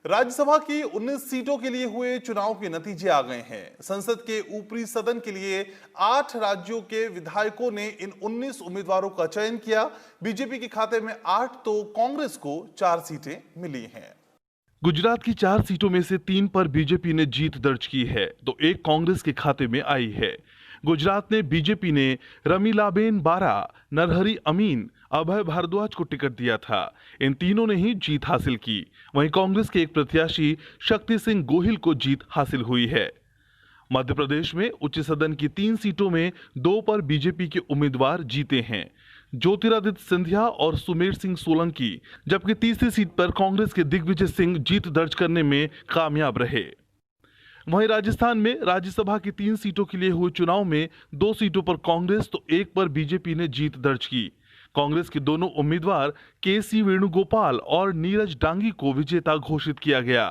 राज्यसभा की 19 सीटों के लिए हुए चुनाव के नतीजे आ गए हैं। संसद के ऊपरी सदन के लिए 8 राज्यों के विधायकों ने इन 19 उम्मीदवारों का चयन किया। बीजेपी के खाते में 8 तो कांग्रेस को 4 सीटें मिली हैं। गुजरात की 4 सीटों में से 3 पर बीजेपी ने जीत दर्ज की है तो एक कांग्रेस के खाते में आई है। गुजरात में बीजेपी ने रमीलाबेन बारा, नरहरी अमीन, अभय भारद्वाज को टिकट दिया था। इन तीनों ने ही जीत हासिल की। वहीं कांग्रेस के एक प्रत्याशी शक्ति सिंह गोहिल को जीत हासिल हुई है। मध्य प्रदेश में उच्च सदन की 3 सीटों में 2 पर बीजेपी के उम्मीदवार जीते हैं, ज्योतिरादित्य सिंधिया और सुमेर सिंह सोलंकी, जबकि तीसरी सीट पर कांग्रेस के दिग्विजय सिंह जीत दर्ज करने में कामयाब रहे। वहीं राजस्थान में राज्यसभा की 3 सीटों के लिए हुए चुनाव में 2 सीटों पर कांग्रेस तो 1 पर बीजेपी ने जीत दर्ज की। कांग्रेस के दोनों उम्मीदवार के.सी. वेणुगोपाल और नीरज डांगी को विजेता घोषित किया गया।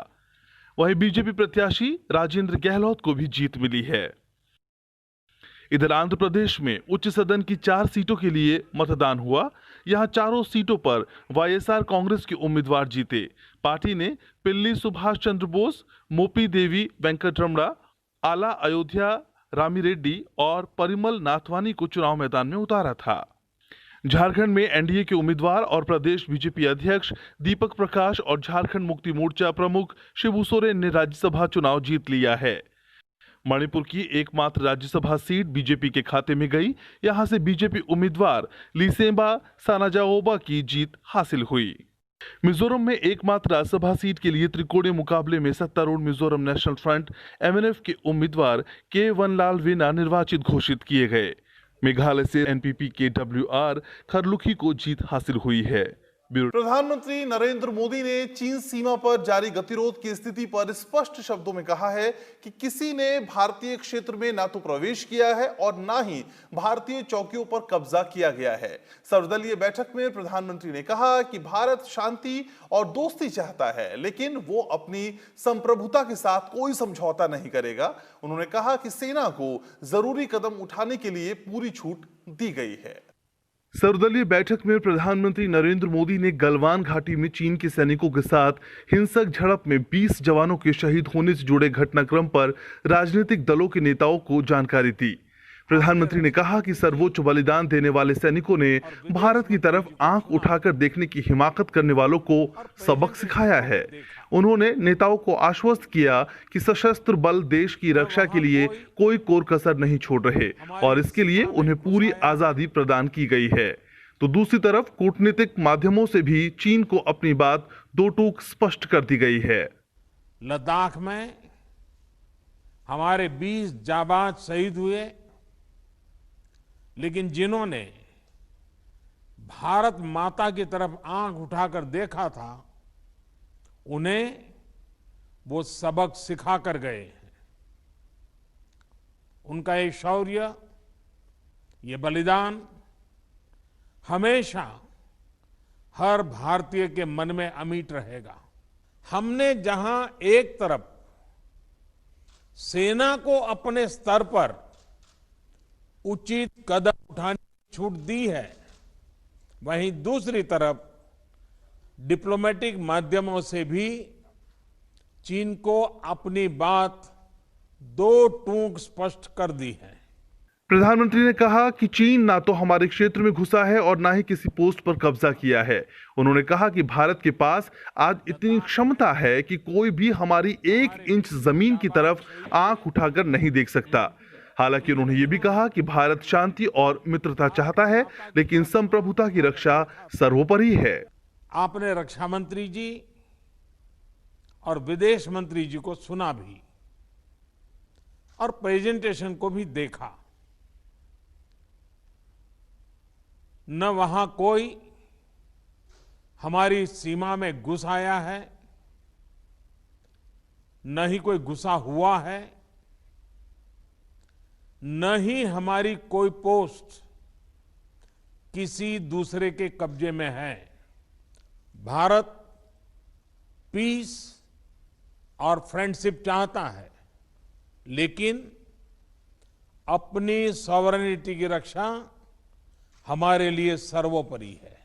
वहीं बीजेपी प्रत्याशी राजेंद्र गहलोत को भी जीत मिली है। इधर आंध्र प्रदेश में उच्च सदन की 4 सीटों के लिए मतदान हुआ। यहां चारों सीटों पर वाईएसआर कांग्रेस के उम्मीदवार जीते। पार्टी ने पिल्ली सुभाष चंद्र बोस, मोपी देवी वेंकटरमणा, आला अयोध्या रामिरेड्डी और परिमल नाथवानी को चुनाव मैदान में उतारा था। झारखंड में एनडीए के उम्मीदवार और प्रदेश बीजेपी अध्यक्ष दीपक प्रकाश और झारखंड मुक्ति मोर्चा प्रमुख शिबू सोरेन ने राज्यसभा चुनाव जीत लिया है। मणिपुर की एकमात्र राज्यसभा सीट बीजेपी के खाते में गई। यहां से बीजेपी उम्मीदवार लीसेंबा सानाजाओबा की जीत हासिल हुई। मिजोरम में एकमात्र राज्यसभा सीट के लिए त्रिकोणीय मुकाबले में सत्तारूढ़ मिजोरम नेशनल फ्रंट एमएनएफ के उम्मीदवार के वनलाल वीना निर्वाचित घोषित किए गए। मेघालय से एनपीपी के डब्ल्यूआर खरलुखी को जीत हासिल हुई है। प्रधानमंत्री नरेंद्र मोदी ने चीन सीमा पर जारी गतिरोध की स्थिति पर स्पष्ट शब्दों में कहा है कि किसी ने भारतीय क्षेत्र में ना तो प्रवेश किया है और ना ही भारतीय चौकियों पर कब्जा किया गया है। सर्वदलीय बैठक में प्रधानमंत्री ने कहा कि भारत शांति और दोस्ती चाहता है, लेकिन वो अपनी संप्रभुता के साथ कोई समझौता नहीं करेगा। उन्होंने कहा कि सेना को जरूरी कदम उठाने के लिए पूरी छूट दी गई है। सर्वदलीय बैठक में प्रधानमंत्री नरेंद्र मोदी ने गलवान घाटी में चीन के सैनिकों के साथ हिंसक झड़प में 20 जवानों के शहीद होने से जुड़े घटनाक्रम पर राजनीतिक दलों के नेताओं को जानकारी दी। प्रधानमंत्री ने कहा कि सर्वोच्च बलिदान देने वाले सैनिकों ने भारत की तरफ आंख उठाकर देखने की हिमाकत करने वालों को सबक सिखाया है। उन्होंने नेताओं को आश्वस्त किया कि सशस्त्र बल देश की रक्षा के लिए कोई कोर कसर नहीं छोड़ रहे और इसके लिए उन्हें पूरी आजादी प्रदान की गई है। तो दूसरी तरफ कूटनीतिक माध्यमों से भी चीन को अपनी बात दो टूक स्पष्ट कर दी गई है। लद्दाख में हमारे 20 जाबाज शहीद हुए, लेकिन जिन्होंने भारत माता की तरफ आंख उठाकर देखा था, उन्हें वो सबक सिखा कर गए हैं। उनका ये शौर्य, ये बलिदान हमेशा हर भारतीय के मन में अमिट रहेगा। हमने जहां एक तरफ सेना को अपने स्तर पर उचित कदम उठाने की छूट दी है, वहीं दूसरी तरफ डिप्लोमेटिक माध्यमों से भी चीन को अपनी बात दो टूक स्पष्ट कर दी है। प्रधानमंत्री ने कहा कि चीन ना तो हमारे क्षेत्र में घुसा है और ना ही किसी पोस्ट पर कब्जा किया है। उन्होंने कहा कि भारत के पास आज इतनी क्षमता है कि कोई भी हमारी 1 इंच जमीन की तरफ आंख उठाकर नहीं देख सकता। हालांकि उन्होंने ये भी कहा कि भारत शांति और मित्रता चाहता है, लेकिन संप्रभुता की रक्षा सर्वोपरि है। आपने रक्षा मंत्री जी और विदेश मंत्री जी को सुना भी और प्रेजेंटेशन को भी देखा। न वहां कोई हमारी सीमा में घुस आया है, न ही कोई घुसा हुआ है, न ही हमारी कोई पोस्ट किसी दूसरे के कब्जे में है। भारत पीस और फ्रेंडशिप चाहता है, लेकिन अपनी सॉवरेनिटी की रक्षा हमारे लिए सर्वोपरि है।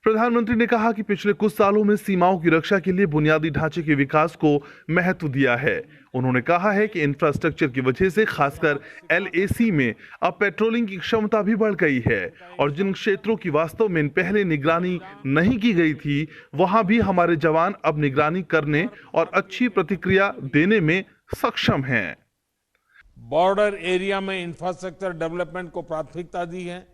प्रधानमंत्री ने कहा कि पिछले कुछ सालों में सीमाओं की रक्षा के लिए बुनियादी ढांचे के विकास को महत्व दिया है। उन्होंने कहा है कि इंफ्रास्ट्रक्चर की वजह से खासकर LAC में अब पेट्रोलिंग की क्षमता भी बढ़ गई है और जिन क्षेत्रों की वास्तव में पहले निगरानी नहीं की गई थी, वहां भी हमारे जवान अब निगरानी करने और अच्छी प्रतिक्रिया देने में सक्षम हैं। बॉर्डर एरिया में इंफ्रास्ट्रक्चर डेवलपमेंट को प्राथमिकता दी है।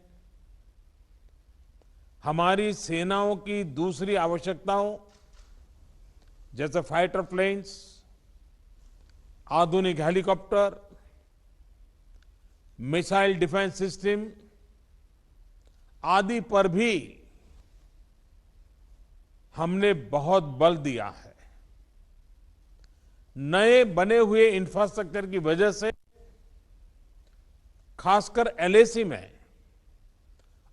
हमारी सेनाओं की दूसरी आवश्यकताओं जैसे फाइटर प्लेन्स, आधुनिक हेलीकॉप्टर, मिसाइल डिफेंस सिस्टम आदि पर भी हमने बहुत बल दिया है। नए बने हुए इंफ्रास्ट्रक्चर की वजह से खासकर LAC में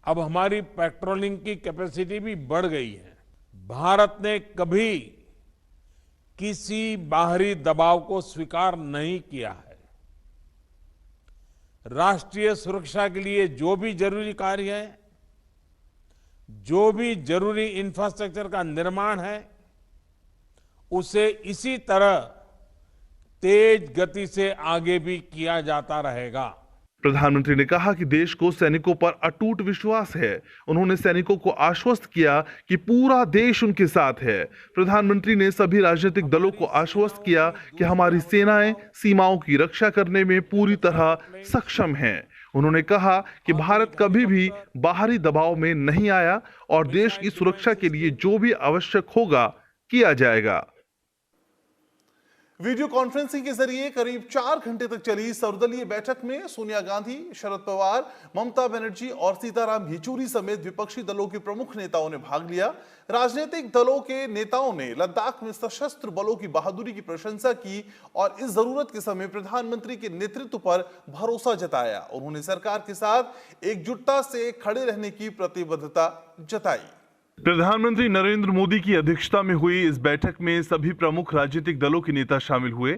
अब हमारी पेट्रोलिंग की कैपेसिटी भी बढ़ गई है। भारत ने कभी किसी बाहरी दबाव को स्वीकार नहीं किया है। राष्ट्रीय सुरक्षा के लिए जो भी जरूरी कार्य है, जो भी जरूरी इंफ्रास्ट्रक्चर का निर्माण है, उसे इसी तरह तेज गति से आगे भी किया जाता रहेगा। प्रधानमंत्री ने कहा कि देश को सैनिकों पर अटूट विश्वास है। उन्होंने सैनिकों को आश्वस्त किया कि पूरा देश उनके साथ है। प्रधानमंत्री ने सभी राजनीतिक दलों को आश्वस्त किया कि हमारी सेनाएं सीमाओं की रक्षा करने में पूरी तरह सक्षम हैं। उन्होंने कहा कि भारत कभी भी बाहरी दबाव में नहीं आया और देश की सुरक्षा के लिए जो भी आवश्यक होगा किया जाएगा। वीडियो कॉन्फ्रेंसिंग के जरिए करीब 4 घंटे तक चली सर्वदलीय बैठक में सोनिया गांधी, शरद पवार, ममता बनर्जी और सीताराम येचुरी समेत विपक्षी दलों के प्रमुख नेताओं ने भाग लिया। राजनीतिक दलों के नेताओं ने लद्दाख में सशस्त्र बलों की बहादुरी की प्रशंसा की और इस जरूरत के समय प्रधानमंत्री के नेतृत्व पर भरोसा जताया। उन्होंने सरकार के साथ एकजुटता से खड़े रहने की प्रतिबद्धता जताई। प्रधानमंत्री नरेंद्र मोदी की अध्यक्षता में हुई इस बैठक में सभी प्रमुख राजनीतिक दलों के नेता शामिल हुए।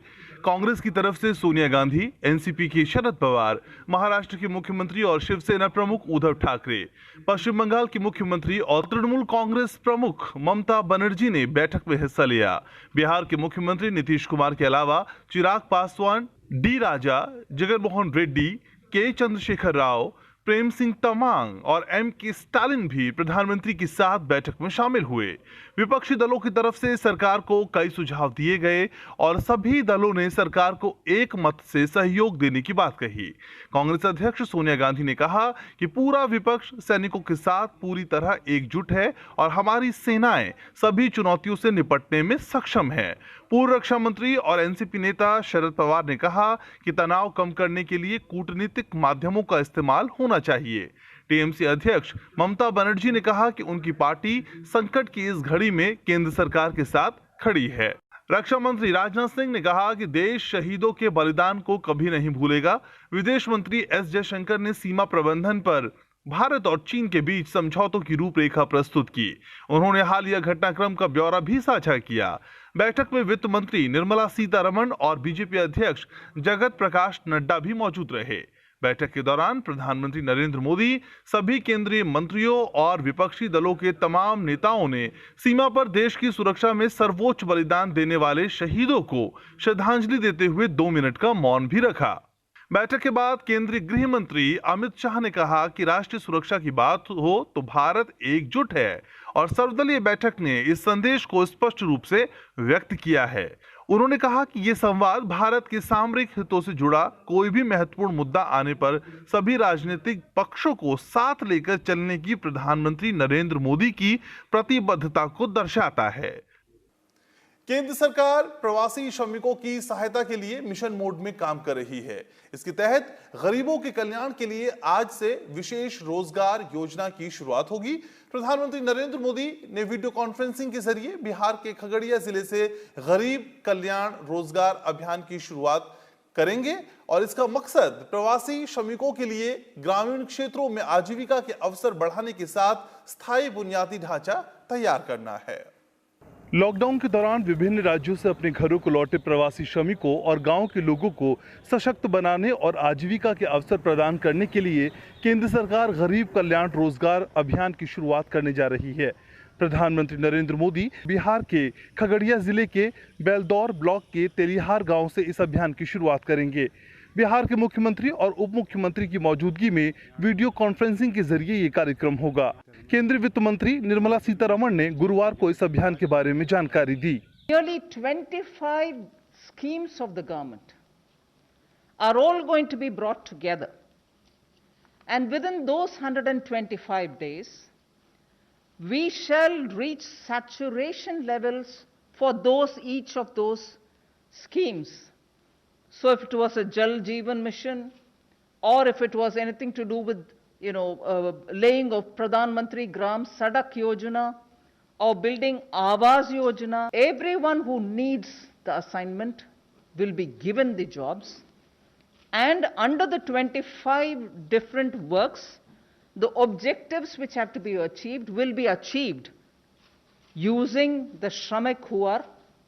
कांग्रेस की तरफ से सोनिया गांधी, एनसीपी के शरद पवार, महाराष्ट्र के मुख्यमंत्री और शिवसेना प्रमुख उद्धव ठाकरे, पश्चिम बंगाल की मुख्यमंत्री और तृणमूल कांग्रेस प्रमुख ममता बनर्जी ने बैठक में हिस्सा लिया। बिहार के मुख्यमंत्री नीतीश कुमार के अलावा चिराग पासवान, डी राजा, जगनमोहन रेड्डी, के चंद्रशेखर राव, प्रेम सिंह तमांग और M.K. स्टालिन भी प्रधानमंत्री के साथ बैठक में शामिल हुए। विपक्षी दलों की तरफ से सरकार को कई सुझाव दिए गए और सभी दलों ने सरकार को एक मत से सहयोग देने की बात कही। कांग्रेस अध्यक्ष सोनिया गांधी ने कहा कि पूरा विपक्ष सैनिकों के साथ पूरी तरह एकजुट है और हमारी सेनाएं सभी चुनौतियों से निपटने में सक्षम है। पूर्व रक्षा मंत्री और एनसीपी नेता शरद पवार ने कहा कि तनाव कम करने के लिए कूटनीतिक माध्यमों का इस्तेमाल होना चाहिए। टीएमसी अध्यक्ष ममता बनर्जी ने कहा कि उनकी पार्टी संकट की इस घड़ी में केंद्र सरकार के साथ खड़ी है। रक्षा मंत्री राजनाथ सिंह ने कहा कि देश शहीदों के बलिदान को कभी नहीं भूलेगा। विदेश मंत्री एस जयशंकर ने सीमा प्रबंधन पर भारत और चीन के बीच समझौतों की रूपरेखा प्रस्तुत की। उन्होंने हालिया घटनाक्रम का ब्यौरा भी साझा किया। बैठक में वित्त मंत्री निर्मला सीतारमण और बीजेपी अध्यक्ष जगत प्रकाश नड्डा भी मौजूद रहे। बैठक के दौरान प्रधानमंत्री नरेंद्र मोदी, सभी केंद्रीय मंत्रियों और विपक्षी दलों के तमाम नेताओं ने सीमा पर देश की सुरक्षा में सर्वोच्च बलिदान देने वाले शहीदों को श्रद्धांजलि देते हुए 2 मिनट का मौन भी रखा। बैठक के बाद केंद्रीय गृह मंत्री अमित शाह ने कहा कि राष्ट्रीय सुरक्षा की बात हो तो भारत एकजुट है और सर्वदलीय बैठक ने इस संदेश को स्पष्ट रूप से व्यक्त किया है। उन्होंने कहा कि यह संवाद भारत के सामरिक हितों से जुड़ा कोई भी महत्वपूर्ण मुद्दा आने पर सभी राजनीतिक पक्षों को साथ लेकर चलने की प्रधानमंत्री नरेंद्र मोदी की प्रतिबद्धता को दर्शाता है। केंद्र सरकार प्रवासी श्रमिकों की सहायता के लिए मिशन मोड में काम कर रही है। इसके तहत गरीबों के कल्याण के लिए आज से विशेष रोजगार योजना की शुरुआत होगी। प्रधानमंत्री नरेंद्र मोदी ने वीडियो कॉन्फ्रेंसिंग के जरिए बिहार के खगड़िया जिले से गरीब कल्याण रोजगार अभियान की शुरुआत करेंगे और इसका मकसद प्रवासी श्रमिकों के लिए ग्रामीण क्षेत्रों में आजीविका के अवसर बढ़ाने के साथ स्थायी बुनियादी ढांचा तैयार करना है। लॉकडाउन के दौरान विभिन्न राज्यों से अपने घरों को लौटे प्रवासी श्रमिकों और गांव के लोगों को सशक्त बनाने और आजीविका के अवसर प्रदान करने के लिए केंद्र सरकार गरीब कल्याण रोजगार अभियान की शुरुआत करने जा रही है। प्रधानमंत्री नरेंद्र मोदी बिहार के खगड़िया जिले के बेलदौर ब्लॉक के तेलिहार गांव से इस अभियान की शुरुआत करेंगे। बिहार के मुख्यमंत्री और उप मुख्यमंत्री की मौजूदगी में वीडियो कॉन्फ्रेंसिंग के जरिए ये कार्यक्रम होगा। केंद्रीय वित्त मंत्री निर्मला सीतारमण ने गुरुवार को इस अभियान के बारे में जानकारी दी। Nearly 25 schemes of the government are all going to be brought together, and within those 125 days, we shall reach saturation levels for each of those schemes. So if it was a Jal Jeevan mission, or if it was anything to do with, laying of Pradhan Mantri Gram Sadak Yojana, or building Awas Yojana, everyone who needs the assignment will be given the jobs. And under the 25 different works, the objectives which have to be achieved will be achieved using the Shramik who are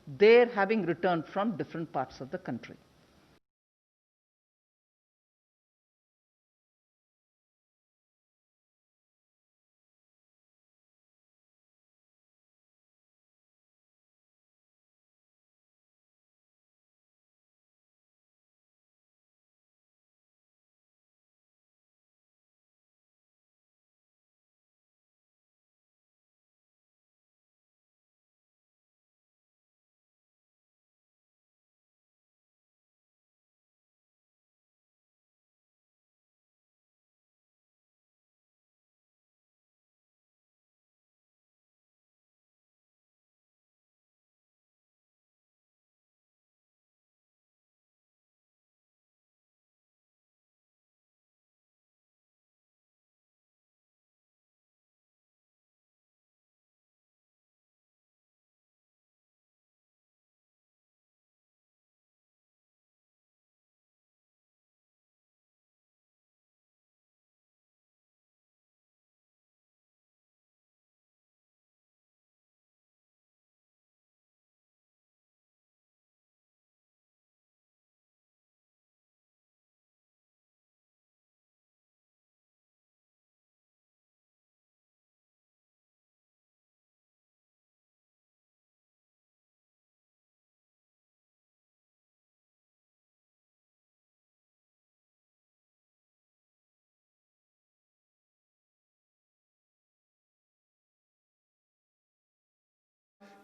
there having returned from different parts of the country.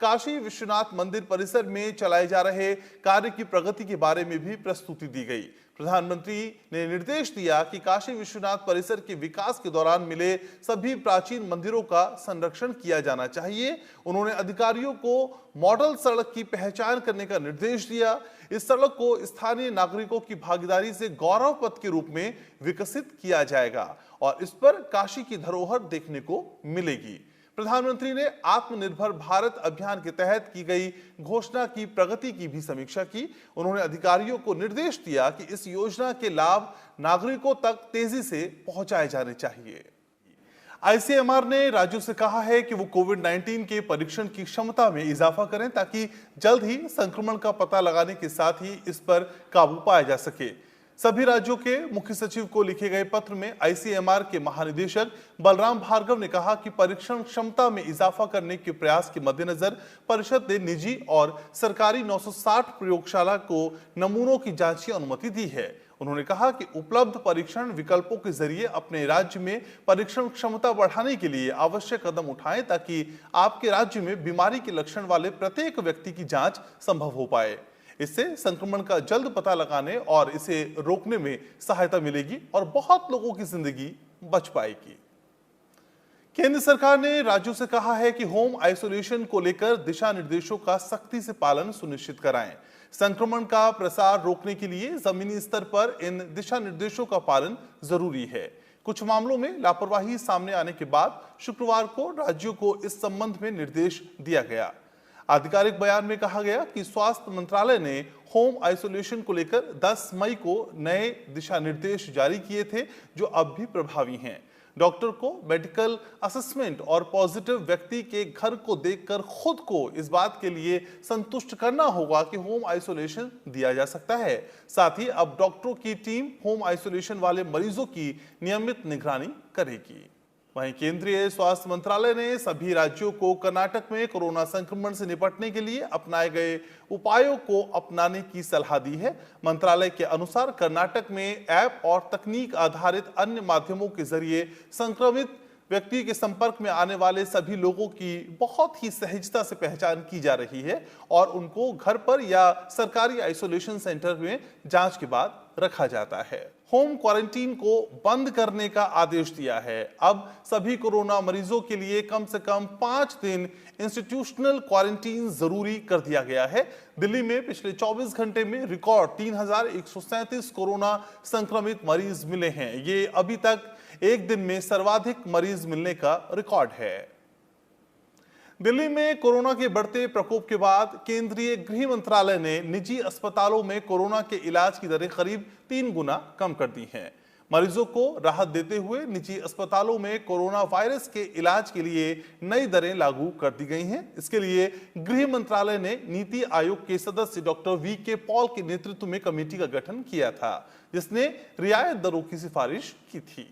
Kashi Vishwanath मंदिर परिसर में चलाए जा रहे कार्य की प्रगति के बारे में भी प्रस्तुति दी गई। प्रधानमंत्री ने निर्देश दिया कि काशी विश्वनाथ परिसर के विकास के दौरान मिले सभी प्राचीन मंदिरों का संरक्षण किया जाना चाहिए। उन्होंने अधिकारियों को मॉडल सड़क की पहचान करने का निर्देश दिया। इस सड़क को स्थानीय नागरिकों की भागीदारी से गौरव पथ के रूप में विकसित किया जाएगा और इस पर काशी की धरोहर देखने को मिलेगी। प्रधानमंत्री ने आत्मनिर्भर भारत अभियान के तहत की गई घोषणा की प्रगति की भी समीक्षा की। उन्होंने अधिकारियों को निर्देश दिया कि इस योजना के लाभ नागरिकों तक तेजी से पहुंचाए जाने चाहिए। आईसीएमआर ने राज्यों से कहा है कि वो कोविड-19 के परीक्षण की क्षमता में इजाफा करें ताकि जल्द ही संक्रमण का पता लगाने के साथ ही इस पर काबू पाया जा सके। सभी राज्यों के मुख्य सचिव को लिखे गए पत्र में आईसीएमआर के महानिदेशक बलराम भार्गव ने कहा कि परीक्षण क्षमता में इजाफा करने के प्रयास के मद्देनजर परिषद ने निजी और सरकारी 960 प्रयोगशाला को नमूनों की जांच की अनुमति दी है। उन्होंने कहा कि उपलब्ध परीक्षण विकल्पों के जरिए अपने राज्य में परीक्षण क्षमता बढ़ाने के लिए आवश्यक कदम उठाएं ताकि आपके राज्य में बीमारी के लक्षण वाले प्रत्येक व्यक्ति की जांच संभव हो पाए। इससे संक्रमण का जल्द पता लगाने और इसे रोकने में सहायता मिलेगी और बहुत लोगों की जिंदगी बच पाएगी। केंद्र सरकार ने राज्यों से कहा है कि होम आइसोलेशन को लेकर दिशा निर्देशों का सख्ती से पालन सुनिश्चित कराएं। संक्रमण का प्रसार रोकने के लिए जमीनी स्तर पर इन दिशा निर्देशों का पालन जरूरी है। कुछ मामलों में लापरवाही सामने आने के बाद शुक्रवार को राज्यों को इस संबंध में निर्देश दिया गया। आधिकारिक बयान में कहा गया कि स्वास्थ्य मंत्रालय ने होम आइसोलेशन को लेकर 10 मई को नए दिशा निर्देश जारी किए थे जो अब भी प्रभावी हैं। डॉक्टर को मेडिकल असेसमेंट और पॉजिटिव व्यक्ति के घर को देखकर खुद को इस बात के लिए संतुष्ट करना होगा कि होम आइसोलेशन दिया जा सकता है। साथ ही अब डॉक्टरों की टीम होम आइसोलेशन वाले मरीजों की नियमित निगरानी करेगी। वहीं केंद्रीय स्वास्थ्य मंत्रालय ने सभी राज्यों को कर्नाटक में कोरोना संक्रमण से निपटने के लिए अपनाए गए उपायों को अपनाने की सलाह दी है। मंत्रालय के अनुसार कर्नाटक में ऐप और तकनीक आधारित अन्य माध्यमों के जरिए संक्रमित व्यक्ति के संपर्क में आने वाले सभी लोगों की बहुत ही सहजता से पहचान की जा रही है और उनको घर पर या सरकारी आइसोलेशन सेंटर में जांच के बाद रखा जाता है। होम क्वारंटीन को बंद करने का आदेश दिया है। अब सभी कोरोना मरीजों के लिए कम से कम 5 दिन इंस्टीट्यूशनल क्वारंटीन जरूरी कर दिया गया है। दिल्ली में पिछले 24 घंटे में रिकॉर्ड 3,137 कोरोना संक्रमित मरीज मिले हैं। ये अभी तक एक दिन में सर्वाधिक मरीज मिलने का रिकॉर्ड है। दिल्ली में कोरोना के बढ़ते प्रकोप के बाद केंद्रीय गृह मंत्रालय ने निजी अस्पतालों में कोरोना के इलाज की दरें करीब 3 गुना कम कर दी हैं। मरीजों को राहत देते हुए निजी अस्पतालों में कोरोना वायरस के इलाज के लिए नई दरें लागू कर दी गई हैं। इसके लिए गृह मंत्रालय ने नीति आयोग के सदस्य डॉक्टर वी.के. पॉल के नेतृत्व में कमेटी का गठन किया था, जिसने रियायत दरों की सिफारिश की थी।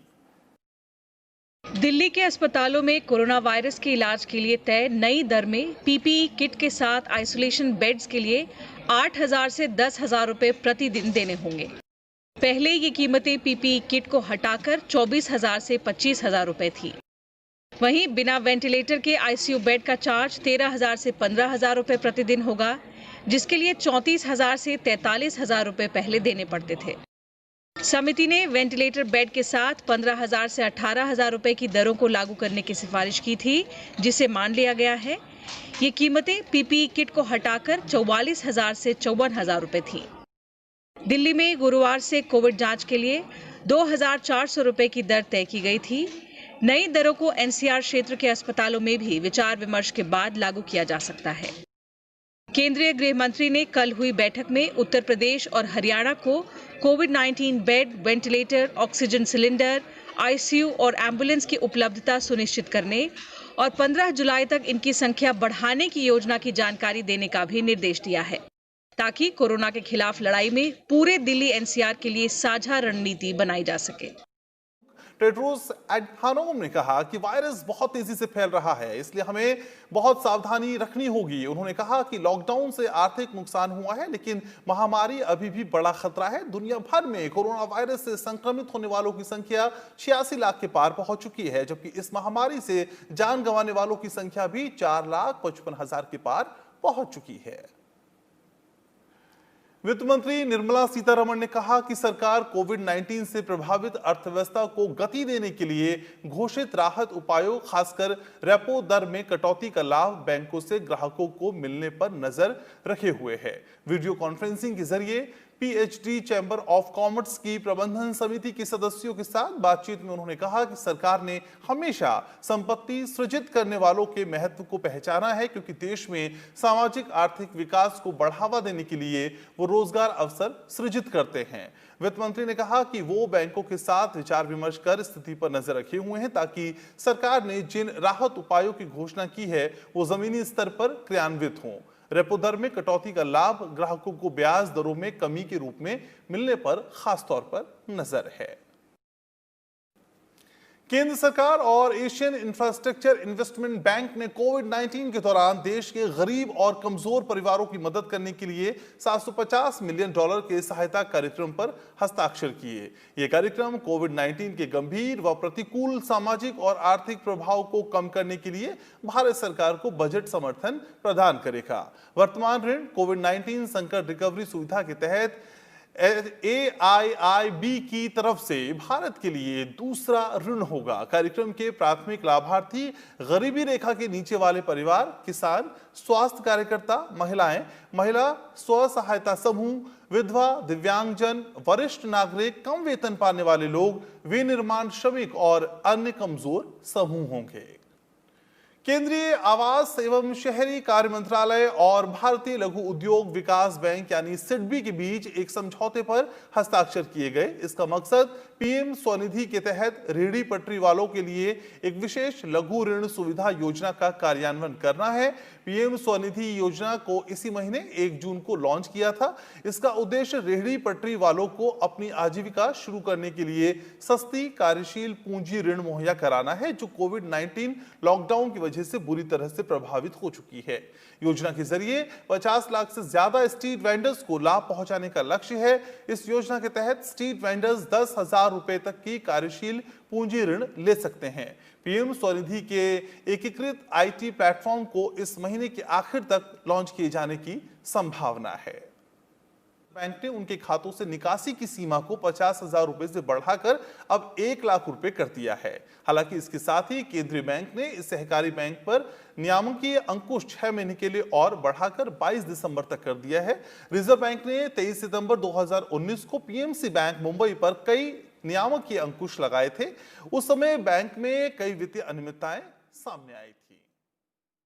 दिल्ली के अस्पतालों में कोरोना वायरस के इलाज के लिए तय नई दर में पीपीई किट के साथ आइसोलेशन बेड्स के लिए 8,000 से 10,000 रुपए प्रतिदिन देने होंगे। पहले ये कीमतें पीपीई किट को हटाकर 24,000 से 25,000 रुपए थी। वहीं बिना वेंटिलेटर के आईसीयू बेड का चार्ज 13,000 से 15,000 रुपए प्रतिदिन होगा, जिसके लिए 34,000 से 43,000 रुपए पहले देने पड़ते थे। समिति ने वेंटिलेटर बेड के साथ 15,000 से 18,000 रुपए की दरों को लागू करने की सिफारिश की थी, जिसे मान लिया गया है। ये कीमतें पीपीई किट को हटाकर 44,000 से 54,000 रुपए थी। दिल्ली में गुरुवार से कोविड जांच के लिए 2,400 रुपए की दर तय की गई थी। नई दरों को एनसीआर क्षेत्र के अस्पतालों में भी विचार विमर्श के बाद लागू किया जा सकता है। केंद्रीय गृह मंत्री ने कल हुई बैठक में उत्तर प्रदेश और हरियाणा को कोविड-19 bed, ventilator, oxygen cylinder, ICU और एम्बुलेंस की उपलब्धता सुनिश्चित करने और 15 जुलाई तक इनकी संख्या बढ़ाने की योजना की जानकारी देने का भी निर्देश दिया है, ताकि कोरोना के खिलाफ लड़ाई में पूरे दिल्ली एनसीआर के लिए साझा रणनीति बनाई जा सके। टेड्रोस एडहानोम ने कहा कि वायरस बहुत तेजी से फैल रहा है, इसलिए हमें बहुत सावधानी रखनी होगी। उन्होंने कहा कि लॉकडाउन से आर्थिक नुकसान हुआ है, लेकिन महामारी अभी भी बड़ा खतरा है। दुनिया भर में कोरोना वायरस से संक्रमित होने वालों की संख्या 86 लाख के पार पहुंच चुकी है, जबकि इस महामारी से जान गंवाने वालों की संख्या भी 4,55,000 के पार पहुंच चुकी है। वित्त मंत्री निर्मला सीतारमण ने कहा कि सरकार कोविड-19 से प्रभावित अर्थव्यवस्था को गति देने के लिए घोषित राहत उपायों, खासकर रेपो दर में कटौती का लाभ बैंकों से ग्राहकों को मिलने पर नजर रखे हुए है। वीडियो कॉन्फ्रेंसिंग के जरिए पीएचडी चैंबर ऑफ कॉमर्स की प्रबंधन समिति के सदस्यों के साथ बातचीत में उन्होंने कहा कि सरकार ने हमेशा संपत्ति सृजित करने वालों के महत्व को पहचाना है, क्योंकि देश में सामाजिक आर्थिक विकास को बढ़ावा देने के लिए वो रोजगार अवसर सृजित करते हैं। वित्त मंत्री ने कहा कि वो बैंकों के साथ विचार विमर्श कर स्थिति पर नजर रखे हुए हैं, ताकि सरकार ने जिन राहत उपायों की घोषणा की है वो जमीनी स्तर पर क्रियान्वित हों। रेपो दर में कटौती का लाभ ग्राहकों को ब्याज दरों में कमी के रूप में मिलने पर खासतौर पर नजर है। केंद्र सरकार और एशियन इंफ्रास्ट्रक्चर इन्वेस्टमेंट बैंक ने कोविड-19 के दौरान देश के गरीब और कमजोर परिवारों की मदद करने के लिए $750 मिलियन के सहायता कार्यक्रम पर हस्ताक्षर किए। ये कार्यक्रम कोविड-19 के गंभीर व प्रतिकूल सामाजिक और आर्थिक प्रभाव को कम करने के लिए भारत सरकार को बजट समर्थन प्रदान करेगा। वर्तमान ऋण कोविड-19 संकट रिकवरी सुविधा के तहत AIIB की तरफ से भारत के लिए दूसरा ऋण होगा। कार्यक्रम के प्राथमिक लाभार्थी गरीबी रेखा के नीचे वाले परिवार, किसान, स्वास्थ्य कार्यकर्ता, महिला स्व सहायता समूह, विधवा, दिव्यांगजन, वरिष्ठ नागरिक, कम वेतन पाने वाले लोग, विनिर्माण श्रमिक और अन्य कमजोर समूह होंगे। केंद्रीय आवास एवं शहरी कार्य मंत्रालय और भारतीय लघु उद्योग विकास बैंक यानी सिडबी के बीच एक समझौते पर हस्ताक्षर किए गए। इसका मकसद पीएम स्वनिधि के तहत रेहड़ी पटरी वालों के लिए एक विशेष लघु ऋण सुविधा योजना का कार्यान्वयन करना है। पीएम स्वनिधि योजना को इसी महीने 1 जून को लॉन्च किया था। इसका उद्देश्य रेहड़ी पटरी वालों को अपनी आजीविका शुरू करने के लिए सस्ती कार्यशील पूंजी ऋण मुहैया कराना है, जो कोविड-19 लॉकडाउन की वजह से बुरी तरह से प्रभावित हो चुकी है। योजना के जरिए 50 लाख से ज्यादा स्ट्रीट वेंडर्स को लाभ पहुंचाने का लक्ष्य है। इस योजना के तहत स्ट्रीट वेंडर्स 10,000 रुपए तक की कार्यशील पूंजी ऋण ले सकते हैं। पीएम स्वनिधि के एकीकृत आईटी प्लेटफॉर्म को इस महीने के आखिर तक लॉन्च किए जाने की संभावना है। बैंक ने उनके खातों से निकासी की सीमा को 50,000 रुपए से बढ़ाकर अब 1 लाख रुपए कर दिया है। हालांकि इसके साथ ही केंद्रीय बैंक ने इस सहकारी बैंक पर नियामकीय अंकुश 6 महीने के लिए और बढ़ाकर 22 दिसंबर तक कर दिया है। रिजर्व बैंक ने 23 सितंबर 2019 को पीएमसी बैंक मुंबई पर कई नियामकीय अंकुश लगाए थे। उस समय बैंक में कई वित्तीय अनियमितताएं सामने आई थी।